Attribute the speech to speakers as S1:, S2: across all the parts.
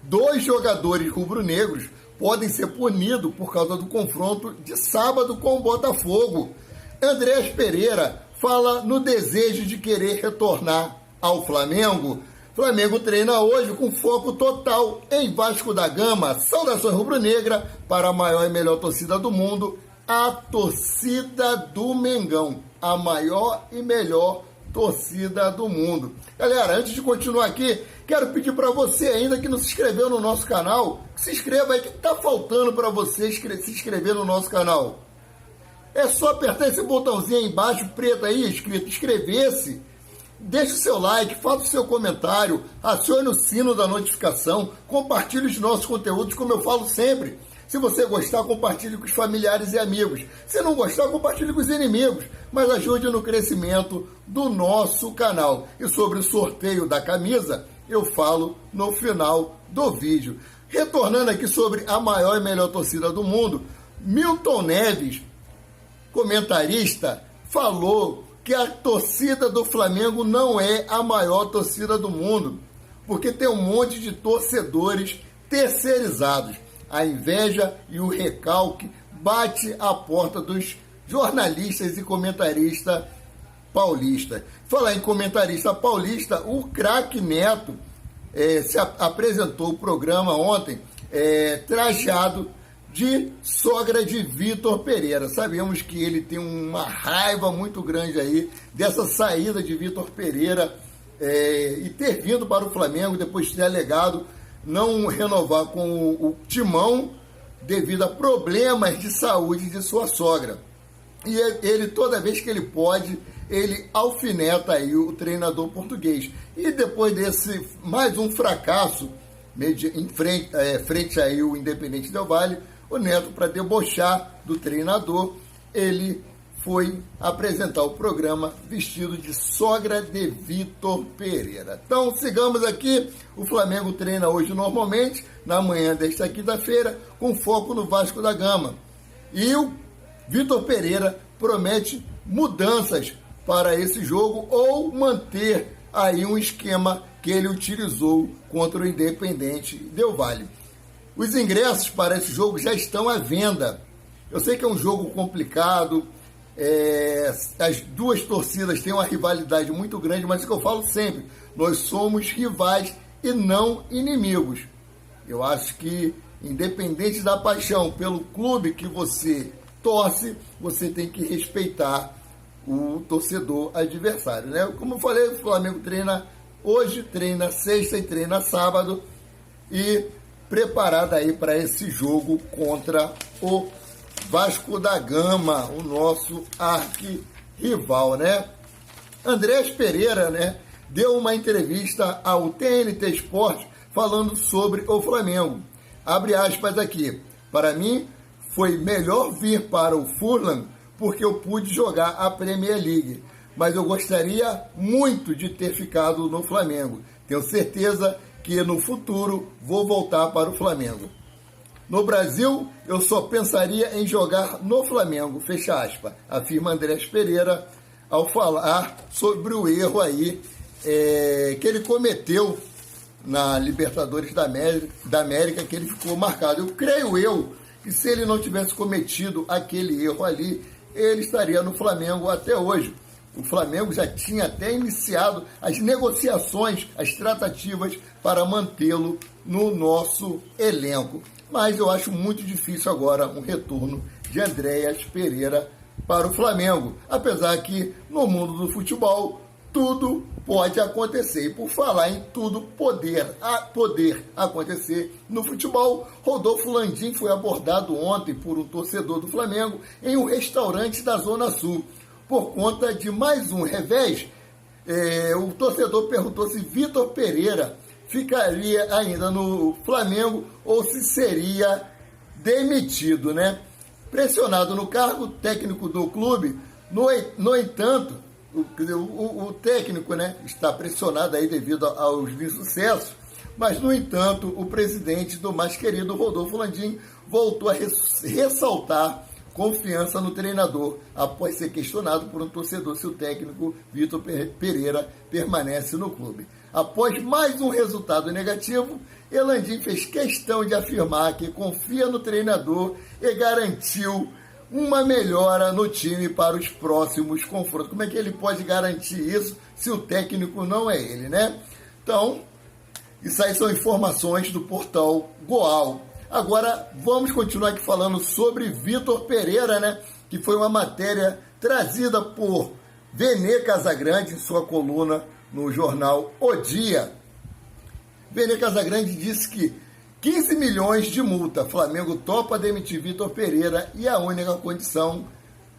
S1: 2 jogadores rubro-negros podem ser punidos por causa do confronto de sábado com o Botafogo. Andrés Pereira fala no desejo de querer retornar ao Flamengo. Flamengo treina hoje com foco total em Vasco da Gama. Saudações rubro-negra para a maior e melhor torcida do mundo, a torcida do Mengão. A maior e melhor torcida do mundo. Galera, antes de continuar aqui, quero pedir para você ainda que não se inscreveu no nosso canal, que se inscreva aí, que está faltando para você se inscrever no nosso canal. É só apertar esse botãozinho aí embaixo, preto aí, escrito inscrever-se. Deixe o seu like, faça o seu comentário, acione o sino da notificação, compartilhe os nossos conteúdos, como eu falo sempre. Se você gostar, compartilhe com os familiares e amigos. Se não gostar, compartilhe com os inimigos. Mas ajude no crescimento do nosso canal. E sobre o sorteio da camisa, eu falo no final do vídeo. Retornando aqui sobre a maior e melhor torcida do mundo, Milton Neves, comentarista, falou que a torcida do Flamengo não é a maior torcida do mundo, porque tem um monte de torcedores terceirizados. A inveja e o recalque bate à porta dos jornalistas e comentaristas paulistas. Falar em comentarista paulista, o craque Neto apresentou o programa ontem trajado de sogra de Vitor Pereira. Sabemos que ele tem uma raiva muito grande aí dessa saída de Vitor Pereira e ter vindo para o Flamengo depois de ter alegado não renovar com o Timão devido a problemas de saúde de sua sogra. E ele, toda vez que ele pode, ele alfineta aí o treinador português. E depois desse mais um fracasso frente aí o Independente Del Valle, o Neto, para debochar do treinador, ele foi apresentar o programa vestido de sogra de Vitor Pereira. Então, sigamos aqui. O Flamengo treina hoje normalmente, na manhã desta quinta-feira, com foco no Vasco da Gama. E o Vitor Pereira promete mudanças para esse jogo ou manter aí um esquema que ele utilizou contra o Independente Del Valle. Os ingressos para esse jogo já estão à venda. Eu sei que é um jogo complicado, as duas torcidas têm uma rivalidade muito grande, mas é o que eu falo sempre, nós somos rivais e não inimigos. Eu acho que, independente da paixão pelo clube que você torce, você tem que respeitar o torcedor adversário, né? Como eu falei, o Flamengo treina hoje, treina sexta e treina sábado, e preparado aí para esse jogo contra o Vasco da Gama, o nosso arquirrival, né? Andrés Pereira, né, deu uma entrevista ao TNT Sport falando sobre o Flamengo. Abre aspas aqui. Para mim, foi melhor vir para o Fulham porque eu pude jogar a Premier League. Mas eu gostaria muito de ter ficado no Flamengo. Tenho certeza que no futuro vou voltar para o Flamengo. No Brasil, eu só pensaria em jogar no Flamengo, fecha aspas, afirma Andrés Pereira ao falar sobre o erro aí que ele cometeu na Libertadores da América, que ele ficou marcado. Eu creio que se ele não tivesse cometido aquele erro ali, ele estaria no Flamengo até hoje. O Flamengo já tinha até iniciado as negociações, as tratativas para mantê-lo no nosso elenco. Mas eu acho muito difícil agora um retorno de Andrés Pereira para o Flamengo. Apesar que no mundo do futebol tudo pode acontecer. E por falar em tudo poder acontecer no futebol, Rodolfo Landim foi abordado ontem por um torcedor do Flamengo em um restaurante da Zona Sul. Por conta de mais um revés, o torcedor perguntou se Vitor Pereira ficaria ainda no Flamengo ou se seria demitido, né? Pressionado no cargo técnico do clube, no entanto, o técnico, né, está pressionado aí devido aos insucessos, mas, no entanto, o presidente do mais querido Rodolfo Landim voltou a ressaltar confiança no treinador, após ser questionado por um torcedor se o técnico Vitor Pereira permanece no clube. Após mais um resultado negativo, Elandim fez questão de afirmar que confia no treinador e garantiu uma melhora no time para os próximos confrontos. Como é que ele pode garantir isso se o técnico não é ele, né? Então, isso aí são informações do portal Goal. Agora, vamos continuar aqui falando sobre Vitor Pereira, né? Que foi uma matéria trazida por Vene Casagrande em sua coluna no jornal O Dia. Vene Casagrande disse que 15 milhões de multa. Flamengo topa demitir Vitor Pereira e a única condição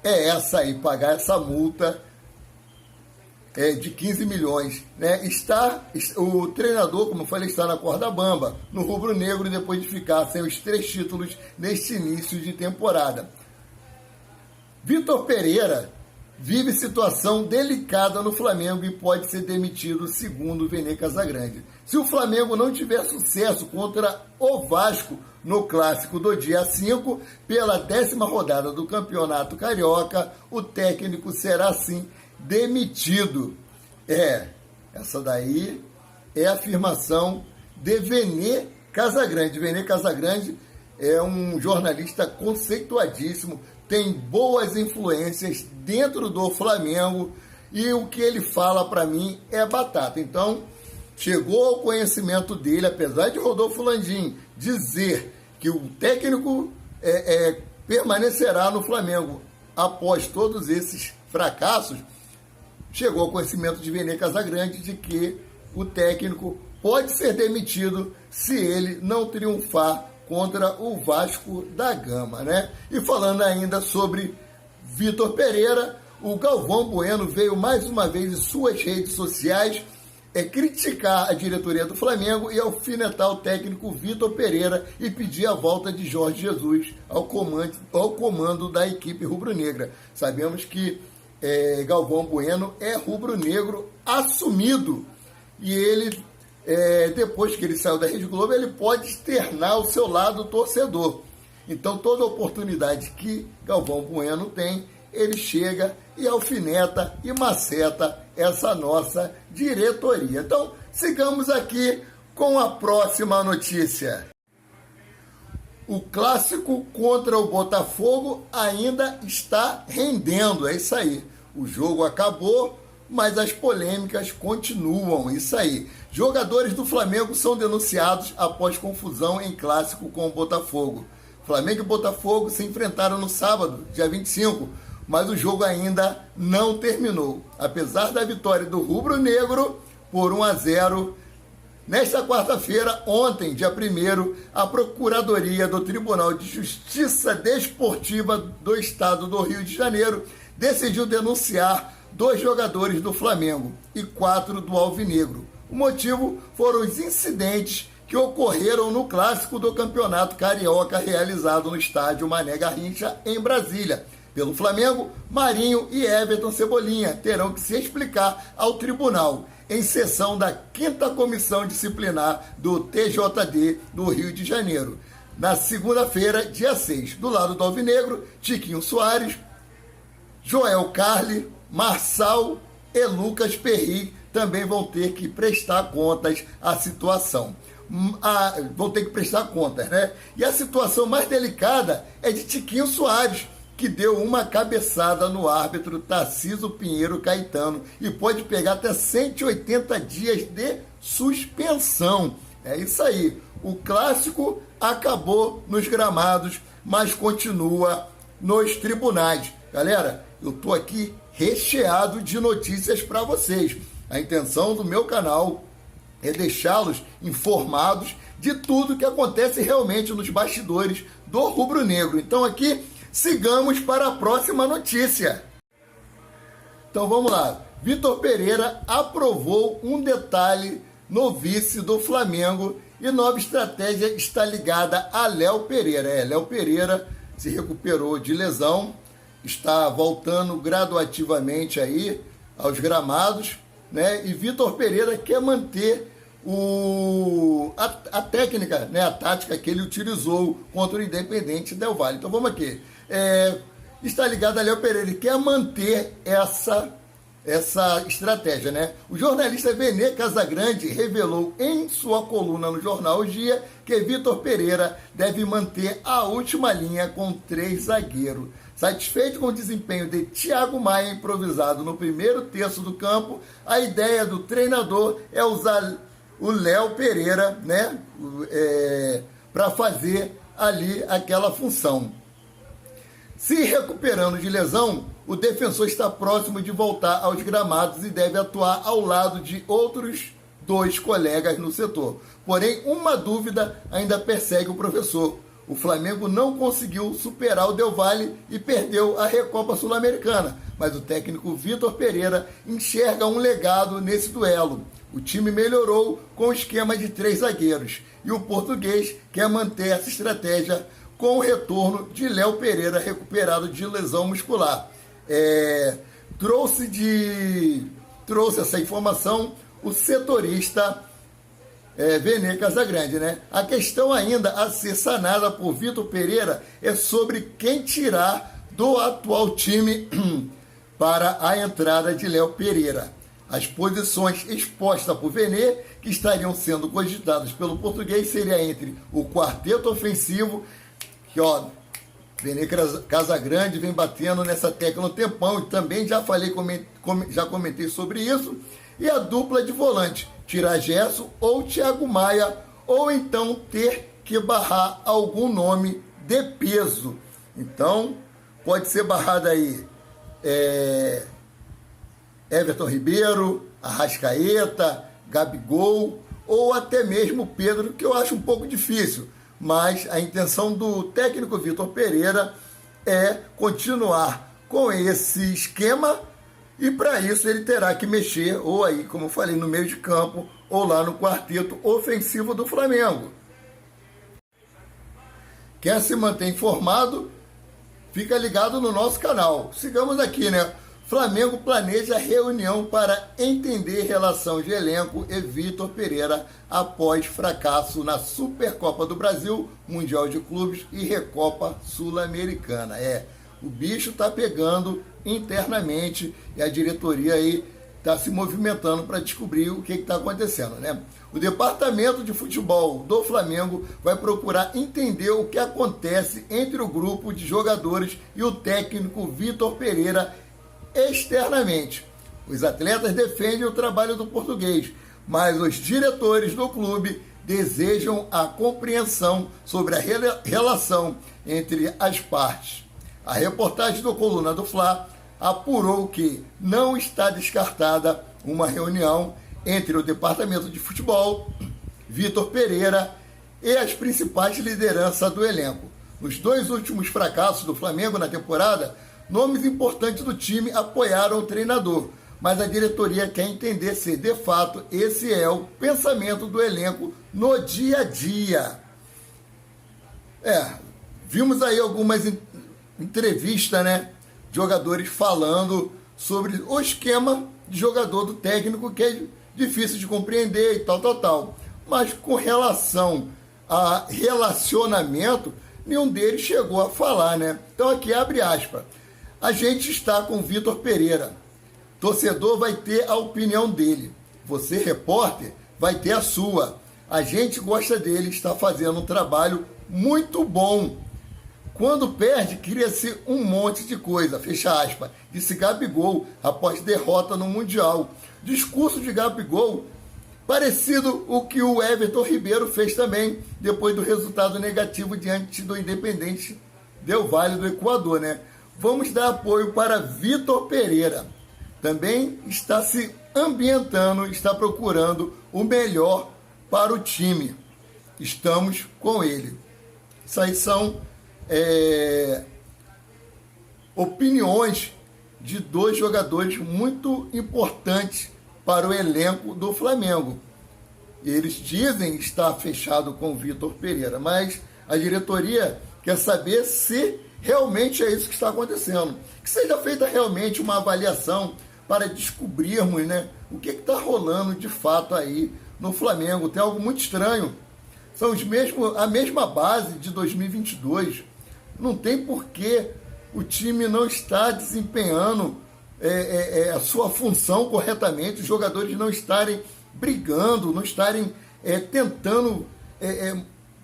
S1: é essa aí, pagar essa multa de 15 milhões. Né? O treinador, como eu falei, está na corda bamba, no rubro-negro, depois de ficar sem os 3 títulos neste início de temporada. Vitor Pereira vive situação delicada no Flamengo e pode ser demitido, segundo Vene Casagrande. Se o Flamengo não tiver sucesso contra o Vasco no clássico do dia 5, pela 10ª rodada do Campeonato Carioca, o técnico será, sim, demitido. Essa daí é a afirmação de Vene Casagrande. Vene Casagrande é um jornalista conceituadíssimo, tem boas influências dentro do Flamengo e o que ele fala para mim é batata. Então, chegou ao conhecimento dele, apesar de Rodolfo Landim dizer que o técnico permanecerá no Flamengo após todos esses fracassos, chegou ao conhecimento de Vene Casagrande de que o técnico pode ser demitido se ele não triunfar contra o Vasco da Gama, né? E falando ainda sobre Vitor Pereira, o Galvão Bueno veio mais uma vez em suas redes sociais criticar a diretoria do Flamengo e alfinetar o técnico Vitor Pereira e pedir a volta de Jorge Jesus ao comando da equipe rubro-negra. Sabemos que Galvão Bueno é rubro-negro assumido e ele, depois que ele saiu da Rede Globo, ele pode externar o seu lado torcedor. Então, toda oportunidade que Galvão Bueno tem, ele chega e alfineta e maceta essa nossa diretoria. Então, sigamos aqui com a próxima notícia. O clássico contra o Botafogo ainda está rendendo, é isso aí. O jogo acabou, mas as polêmicas continuam, isso aí. Jogadores do Flamengo são denunciados após confusão em clássico com o Botafogo. Flamengo e Botafogo se enfrentaram no sábado, dia 25, mas o jogo ainda não terminou. Apesar da vitória do rubro-negro por 1-0, nesta quarta-feira, ontem, dia 1º, a Procuradoria do Tribunal de Justiça Desportiva do Estado do Rio de Janeiro decidiu denunciar 2 jogadores do Flamengo e 4 do Alvinegro. O motivo foram os incidentes que ocorreram no clássico do Campeonato Carioca realizado no estádio Mané Garrincha, em Brasília. Pelo Flamengo, Marinho e Everton Cebolinha terão que se explicar ao tribunal em sessão da 5ª Comissão Disciplinar do TJD do Rio de Janeiro, na segunda-feira, dia 6. Do lado do Alvinegro, Tiquinho Soares, Joel Carli, Marçal e Lucas Perry também vão ter que prestar contas à situação. Vão ter que prestar contas, né? E a situação mais delicada é de Tiquinho Soares, que deu uma cabeçada no árbitro Tarcísio Pinheiro Caetano e pode pegar até 180 dias de suspensão. É isso aí. O clássico acabou nos gramados, mas continua nos tribunais. Galera, eu tô aqui recheado de notícias para vocês. A intenção do meu canal é deixá-los informados de tudo que acontece realmente nos bastidores do rubro-negro. Então aqui, sigamos para a próxima notícia. Então vamos lá. Vitor Pereira aprovou um detalhe no vice do Flamengo e nova estratégia está ligada a Léo Pereira. Léo Pereira se recuperou de lesão, está voltando gradativamente aí aos gramados, né? E Vitor Pereira quer manter a técnica, né? A tática que ele utilizou contra o Independente Del Valle. Então vamos aqui. Está ligado a Léo Pereira, ele quer manter essa essa estratégia, né? O jornalista Vene Casagrande revelou em sua coluna no jornal O Dia que Vitor Pereira deve manter a última linha com 3 zagueiros. Satisfeito com o desempenho de Thiago Maia improvisado no primeiro terço do campo, a ideia do treinador é usar o Léo Pereira, né, para fazer ali aquela função. Se recuperando de lesão, o defensor está próximo de voltar aos gramados e deve atuar ao lado de outros 2 colegas no setor. Porém, uma dúvida ainda persegue o professor. O Flamengo não conseguiu superar o Del Valle e perdeu a Recopa Sul-Americana, mas o técnico Vitor Pereira enxerga um legado nesse duelo. O time melhorou com o esquema de 3 zagueiros e o português quer manter essa estratégia com o retorno de Léo Pereira recuperado de lesão muscular. Trouxe essa informação o setorista Vene Casagrande, né? A questão ainda a ser sanada por Vitor Pereira é sobre quem tirar do atual time para a entrada de Léo Pereira. As posições expostas por Vene, que estariam sendo cogitadas pelo português, seria entre o quarteto ofensivo, que Vene Casagrande vem batendo nessa tecla um tempão, e também já comentei sobre isso, e a dupla de volante, tirar Gerson ou Thiago Maia, ou então ter que barrar algum nome de peso. Então, pode ser barrado aí Everton Ribeiro, Arrascaeta, Gabigol, ou até mesmo Pedro, que eu acho um pouco difícil. Mas a intenção do técnico Vitor Pereira é continuar com esse esquema, e para isso ele terá que mexer, ou aí, como eu falei, no meio de campo, ou lá no quarteto ofensivo do Flamengo. Quer se manter informado? Fica ligado no nosso canal. Sigamos aqui, né? Flamengo planeja reunião para entender relação de elenco e Vitor Pereira após fracasso na Supercopa do Brasil, Mundial de Clubes e Recopa Sul-Americana. O bicho tá pegando internamente e a diretoria aí está se movimentando para descobrir o que está acontecendo, né? O departamento de futebol do Flamengo vai procurar entender o que acontece entre o grupo de jogadores e o técnico Vitor Pereira externamente. Os atletas defendem o trabalho do português, mas os diretores do clube desejam a compreensão sobre a relação entre as partes. A reportagem do Coluna do Fla apurou que não está descartada uma reunião entre o departamento de futebol, Vitor Pereira e as principais lideranças do elenco. Nos 2 últimos fracassos do Flamengo na temporada, nomes importantes do time apoiaram o treinador, mas a diretoria quer entender se, de fato, esse é o pensamento do elenco no dia a dia. Vimos aí algumas entrevistas, né? Jogadores falando sobre o esquema de jogador do técnico, que é difícil de compreender e tal. Mas com relação a relacionamento, nenhum deles chegou a falar, né? Então aqui abre aspas. A gente está com o Vitor Pereira. Torcedor vai ter a opinião dele. Você, repórter, vai ter a sua. A gente gosta dele, está fazendo um trabalho muito bom. Quando perde, cria-se um monte de coisa, fecha aspas, disse Gabigol após derrota no Mundial. Discurso de Gabigol parecido o que o Everton Ribeiro fez também, depois do resultado negativo diante do Independente Del Valle do Equador, né? Vamos dar apoio para Vitor Pereira. Também está se ambientando, está procurando o melhor para o time. Estamos com ele. Isso aí são opiniões de 2 jogadores muito importantes para o elenco do Flamengo. Eles dizem estar fechado com o Vitor Pereira, mas a diretoria quer saber se realmente é isso que está acontecendo. Que seja feita realmente uma avaliação para descobrirmos, né, o que está rolando de fato aí no Flamengo. Tem algo muito estranho. São a mesma base de 2022. Não tem por que o time não estar desempenhando a sua função corretamente, os jogadores não estarem brigando, não estarem tentando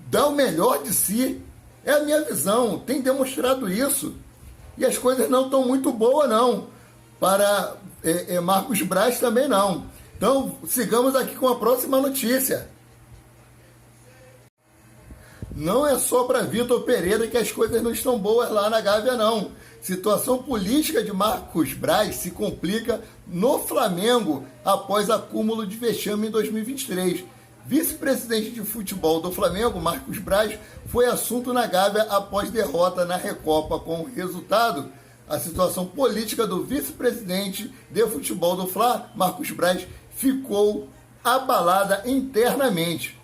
S1: dar o melhor de si. É a minha visão, tem demonstrado isso. E as coisas não estão muito boas, não. Para Marcos Braz também não. Então, sigamos aqui com a próxima notícia. Não é só para Vitor Pereira que as coisas não estão boas lá na Gávea, não. Situação política de Marcos Braz se complica no Flamengo após acúmulo de vexame em 2023. Vice-presidente de futebol do Flamengo, Marcos Braz, foi assunto na Gávea após derrota na Recopa. Com o resultado, a situação política do vice-presidente de futebol do Fla, Marcos Braz, ficou abalada internamente.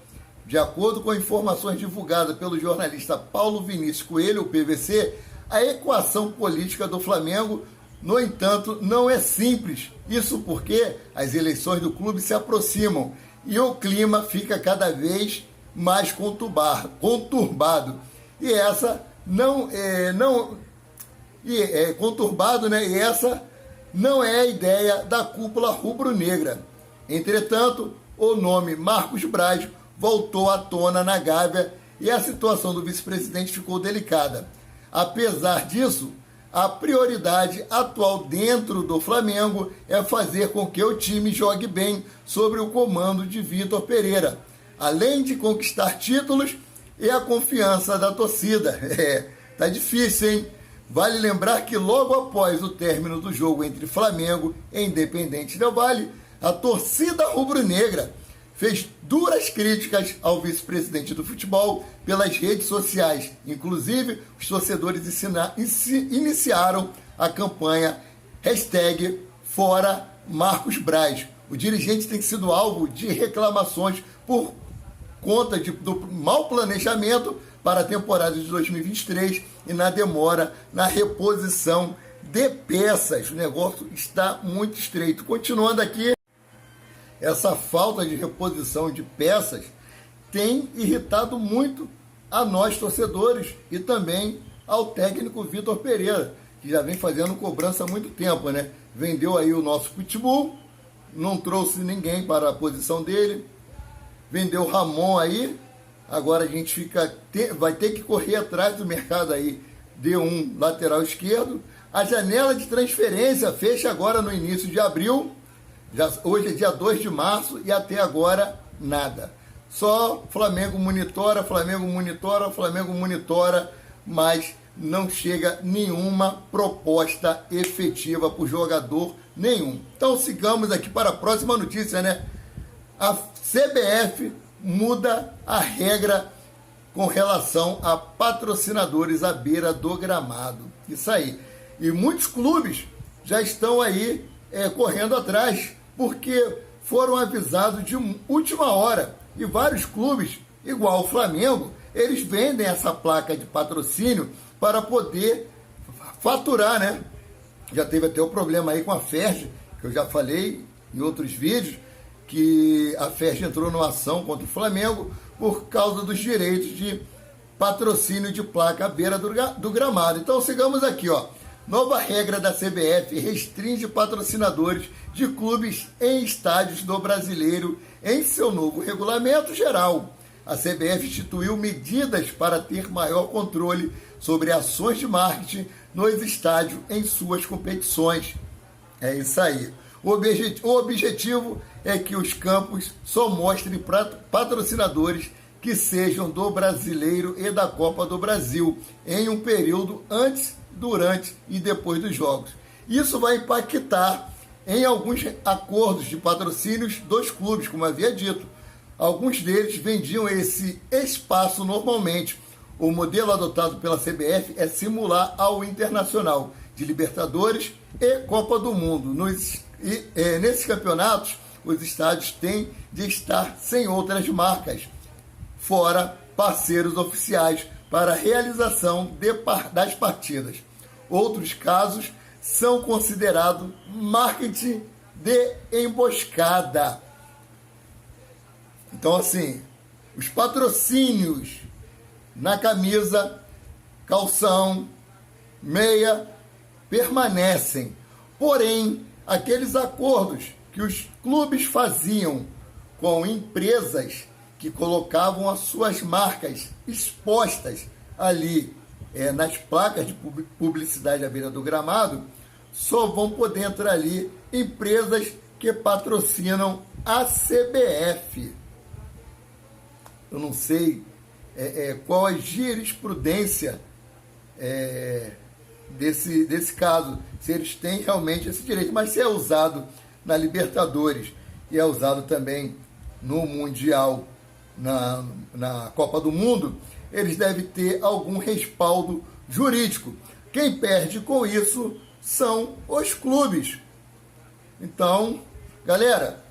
S1: De acordo com informações divulgadas pelo jornalista Paulo Vinícius Coelho, o PVC, a equação política do Flamengo, no entanto, não é simples. Isso porque as eleições do clube se aproximam e o clima fica cada vez mais conturbado. E essa conturbado, né? E essa não é a ideia da cúpula rubro-negra. Entretanto, o nome Marcos Braz voltou à tona na Gávea e a situação do vice-presidente ficou delicada. Apesar disso, a prioridade atual dentro do Flamengo é fazer com que o time jogue bem sob o comando de Vitor Pereira, além de conquistar títulos e a confiança da torcida. Tá difícil, hein? Vale lembrar que logo após o término do jogo entre Flamengo e Independente Del Valle, a torcida rubro-negra fez duras críticas ao vice-presidente do futebol pelas redes sociais. Inclusive, os torcedores iniciaram a campanha #ForaMarcosBraz. O dirigente tem sido alvo de reclamações por conta do mau planejamento para a temporada de 2023 e na demora na reposição de peças. O negócio está muito estreito. Continuando aqui, essa falta de reposição de peças tem irritado muito a nós torcedores e também ao técnico Vitor Pereira, que já vem fazendo cobrança há muito tempo, né? Vendeu aí o nosso Pitbull, não trouxe ninguém para a posição dele, vendeu o Ramon aí, agora a gente vai ter que correr atrás do mercado aí de um lateral esquerdo. A janela de transferência fecha agora no início de abril. Hoje é dia 2 de março e até agora nada. Só Flamengo monitora, mas não chega nenhuma proposta efetiva para o jogador nenhum. Então sigamos aqui para a próxima notícia, né? A CBF muda a regra com relação a patrocinadores à beira do gramado. Isso aí. E muitos clubes já estão aí correndo atrás, porque foram avisados de última hora. E vários clubes, igual o Flamengo, eles vendem essa placa de patrocínio para poder faturar, né? Já teve até o problema aí com a Ferg, que eu já falei em outros vídeos, que a Ferg entrou numa ação contra o Flamengo por causa dos direitos de patrocínio de placa à beira do gramado. Então sigamos aqui, ó. Nova regra da CBF restringe patrocinadores de clubes em estádios do Brasileiro em seu novo regulamento geral. A CBF instituiu medidas para ter maior controle sobre ações de marketing nos estádios em suas competições. É isso aí. O objetivo é que os campos só mostrem patrocinadores que sejam do Brasileiro e da Copa do Brasil em um período antes, durante e depois dos jogos. Isso vai impactar em alguns acordos de patrocínios dos clubes, como havia dito. Alguns deles vendiam esse espaço normalmente. O modelo adotado pela CBF é simular ao Internacional de Libertadores e Copa do Mundo. Nesses campeonatos, os estádios têm de estar sem outras marcas, fora parceiros oficiais, para a realização das partidas. Outros casos são considerados marketing de emboscada. Então, assim, os patrocínios na camisa, calção, meia, permanecem. Porém, aqueles acordos que os clubes faziam com empresas que colocavam as suas marcas expostas ali nas placas de publicidade à beira do gramado, só vão poder entrar ali empresas que patrocinam a CBF. Eu não sei qual a jurisprudência desse caso, se eles têm realmente esse direito, mas se é usado na Libertadores e é usado também no Mundial, na Copa do Mundo, eles devem ter algum respaldo jurídico. Quem perde com isso são os clubes. Então, galera,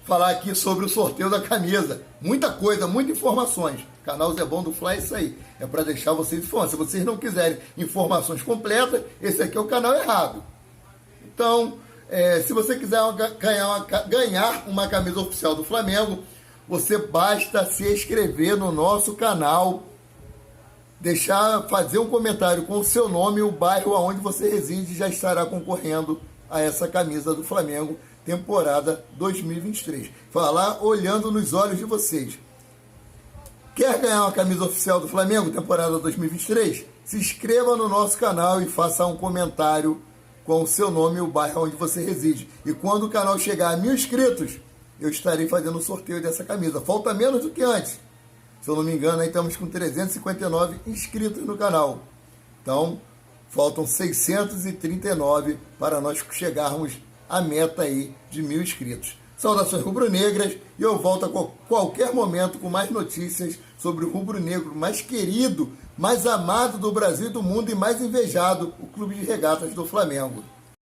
S1: falar aqui sobre o sorteio da camisa. Muita coisa, muitas informações. O canal Zé Bom do Fla é isso aí. É para deixar vocês informados. Se vocês não quiserem informações completas, esse aqui é o canal errado. Então, se você quiser ganhar uma camisa oficial do Flamengo, você basta se inscrever no nosso canal, fazer um comentário com o seu nome e o bairro onde você reside, já estará concorrendo a essa camisa do Flamengo, temporada 2023. Falar olhando nos olhos de vocês. Quer ganhar uma camisa oficial do Flamengo, temporada 2023? Se inscreva no nosso canal e faça um comentário com o seu nome e o bairro onde você reside. E quando o canal chegar a 1000 inscritos, eu estarei fazendo o sorteio dessa camisa. Falta menos do que antes. Se eu não me engano, aí estamos com 359 inscritos no canal. Então, faltam 639 para nós chegarmos à meta aí de 1000 inscritos. Saudações rubro-negras e eu volto a qualquer momento com mais notícias sobre o rubro-negro mais querido, mais amado do Brasil e do mundo e mais invejado, o Clube de Regatas do Flamengo.